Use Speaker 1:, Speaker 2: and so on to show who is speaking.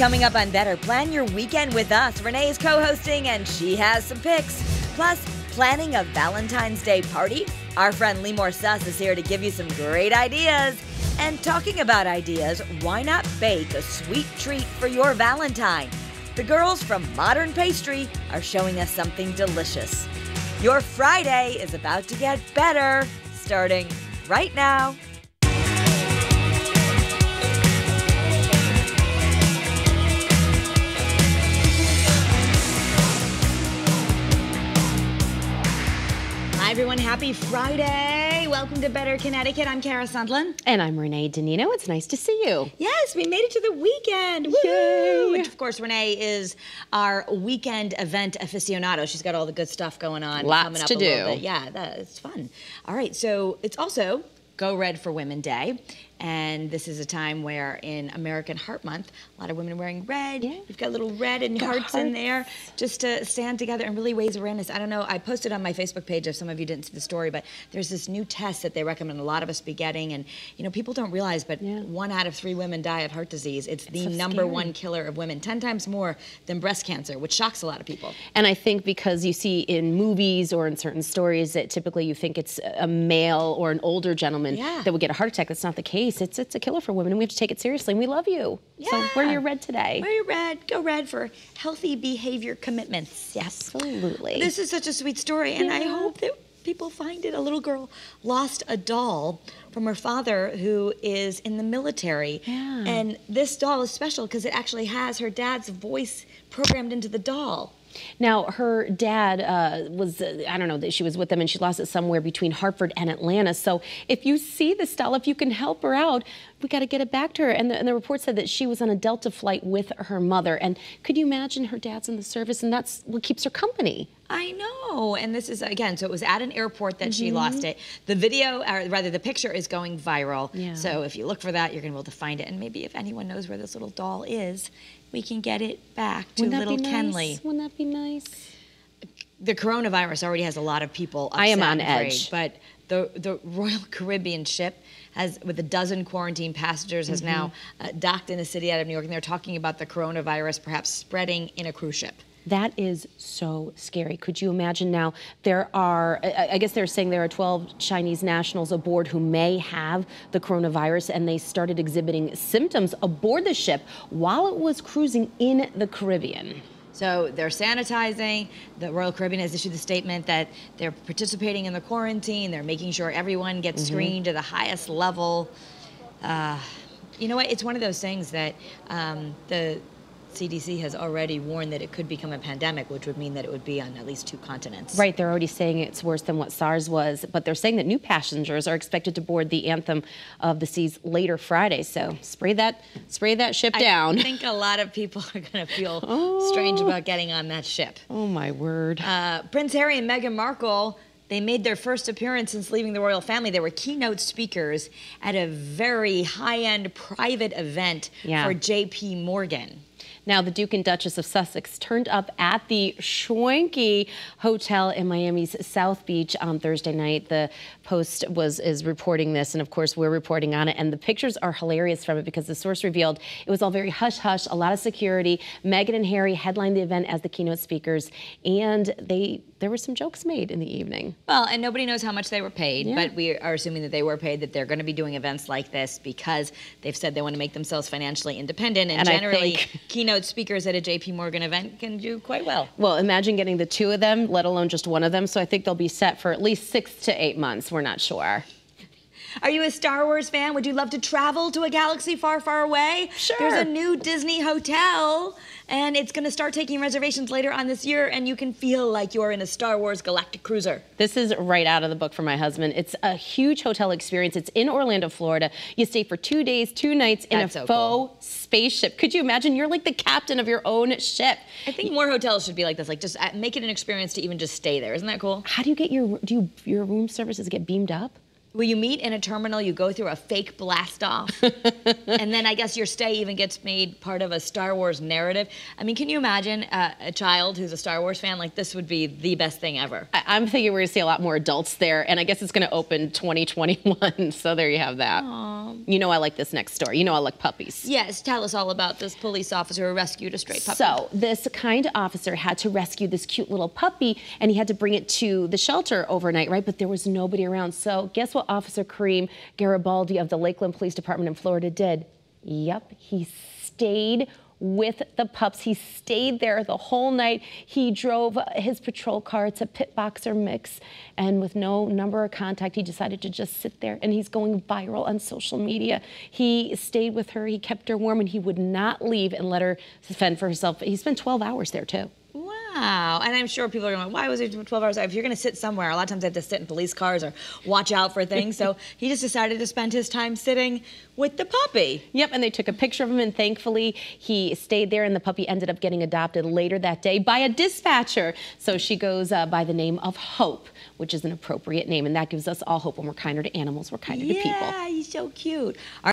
Speaker 1: Coming up on Better, plan your weekend with us. Renee is co-hosting and she has some picks. Plus, planning a Valentine's Day party. Our friend Lemore Suss is here to give you some great ideas. And talking about ideas, why not bake a sweet treat for your Valentine? The girls from Modern Pastry are showing us something delicious. Your Friday is about to get better, starting right now. Hi, everyone. Happy Friday. Welcome to Better Connecticut. I'm Kara Sundlin.
Speaker 2: And I'm Renee Danino. It's nice to see you.
Speaker 1: Yes, we made it to the weekend. Woo! Which, of course, Renee is our weekend event aficionado. She's got all the good stuff going on.
Speaker 2: Lots
Speaker 1: coming up
Speaker 2: to
Speaker 1: a
Speaker 2: do.
Speaker 1: Little bit. Yeah, it's fun. All right, so it's also Go Red for Women Day. And this is a time where in American Heart Month, a lot of women are wearing red. Yeah. We've got little red and hearts in there just to stand together and really raise awareness. I don't know, I posted on my Facebook page if some of you didn't see the story, but there's this new test that they recommend a lot of us be getting. And, you know, people don't realize, but 1 out of 3 women die of heart disease. It's the number one killer of women, 10 times more than breast cancer, which shocks a lot of people.
Speaker 2: And I think because you see in movies or in certain stories that typically you think it's a male or an older gentleman that would get a heart attack. That's not the case. It's a killer for women, and we have to take it seriously, and we love you.
Speaker 1: Yeah.
Speaker 2: So wear your red today.
Speaker 1: Wear your red. Go red for healthy behavior commitments. Yes.
Speaker 2: Absolutely.
Speaker 1: This is such a sweet story, and I hope that people find it. A little girl lost a doll from her father who is in the military. Yeah. And this doll is special because it actually has her dad's voice programmed into the doll.
Speaker 2: Now, her dad I don't know, she was with them and she lost it somewhere between Hartford and Atlanta. So if you see this doll, if you can help her out, we got to get it back to her. And the report said that she was on a Delta flight with her mother. And could you imagine her dad's in the service and that's what keeps her company?
Speaker 1: I know. And this is, again, so it was at an airport that she lost it. The video, or rather the picture is going viral. Yeah. So if you look for that, you're going to be able to find it. And maybe if anyone knows where this little doll is, we can get it back to little Kenley.
Speaker 2: Wouldn't that be nice?
Speaker 1: The coronavirus already has a lot of people upset.
Speaker 2: I am on edge.
Speaker 1: But the Royal Caribbean ship has, with a dozen quarantine passengers, has now docked in a city out of New York, and they're talking about the coronavirus perhaps spreading in a cruise ship.
Speaker 2: That is so scary. Could you imagine now? There are, I guess they're saying there are 12 Chinese nationals aboard who may have the coronavirus, and they started exhibiting symptoms aboard the ship while it was cruising in the Caribbean.
Speaker 1: So they're sanitizing. The Royal Caribbean has issued a statement that they're participating in the quarantine. They're making sure everyone gets screened to the highest level. You know what? It's one of those things that the CDC has already warned that it could become a pandemic, which would mean that it would be on at least 2 continents. Right,
Speaker 2: they're already saying it's worse than what SARS was, but they're saying that new passengers are expected to board the Anthem of the Seas later Friday. So spray that ship down.
Speaker 1: I think a lot of people are going to feel strange about getting on that ship.
Speaker 2: Oh my word.
Speaker 1: Prince Harry and Meghan Markle, they made their first appearance since leaving the royal family. They were keynote speakers at a very high-end private event for J.P. Morgan.
Speaker 2: Now, the Duke and Duchess of Sussex turned up at the Schwanky Hotel in Miami's South Beach on Thursday night. The Post is reporting this, and of course, we're reporting on it. And the pictures are hilarious from it because the source revealed it was all very hush-hush, a lot of security. Meghan and Harry headlined the event as the keynote speakers, and there were some jokes made in the evening.
Speaker 1: Well, and nobody knows how much they were paid, but we are assuming that they were paid, that they're going to be doing events like this because they've said they want to make themselves financially independent, and generally, keynote speakers at a JP Morgan event can do quite well.
Speaker 2: Well, imagine getting the 2 of them, let alone just 1 of them. So I think they'll be set for at least 6 to 8 months. We're not sure.
Speaker 1: Are you a Star Wars fan? Would you love to travel to a galaxy far, far away?
Speaker 2: Sure.
Speaker 1: There's a new Disney hotel, and it's going to start taking reservations later on this year, and you can feel like you're in a Star Wars galactic cruiser.
Speaker 2: This is right out of the book for my husband. It's a huge hotel experience. It's in Orlando, Florida. You stay for 2 days, 2 nights in a faux spaceship. Could you imagine? You're like the captain of your own ship.
Speaker 1: I think more hotels should be like this, like just make it an experience to even just stay there. Isn't that cool?
Speaker 2: How do you get your room services get beamed up?
Speaker 1: Well, you meet in a terminal, you go through a fake blast off, and then I guess your stay even gets made part of a Star Wars narrative. I mean, can you imagine a child who's a Star Wars fan? Like, this would be the best thing ever.
Speaker 2: I'm thinking we're going to see a lot more adults there, and I guess it's going to open 2021, so there you have that.
Speaker 1: Aww.
Speaker 2: You know I like this next story. You know I like puppies.
Speaker 1: Yes, tell us all about this police officer who rescued a stray puppy.
Speaker 2: So this kind officer had to rescue this cute little puppy, and he had to bring it to the shelter overnight, right? But there was nobody around. So guess what Officer Kareem Garibaldi of the Lakeland Police Department in Florida did? Yep, he stayed with the pups. He stayed there the whole night. He drove his patrol car. It's a pit boxer mix. And with no number or contact, he decided to just sit there. And he's going viral on social media. He stayed with her. He kept her warm. And he would not leave and let her fend for herself. He spent 12 hours there, too.
Speaker 1: Wow. And I'm sure people are going, why was it 12 hours? If you're going to sit somewhere, a lot of times I have to sit in police cars or watch out for things. So he just decided to spend his time sitting with the puppy.
Speaker 2: Yep, and they took a picture of him, and thankfully he stayed there, and the puppy ended up getting adopted later that day by a dispatcher. So she goes by the name of Hope, which is an appropriate name, and that gives us all hope. When we're kinder to animals, we're kinder to people.
Speaker 1: Yeah, he's so cute.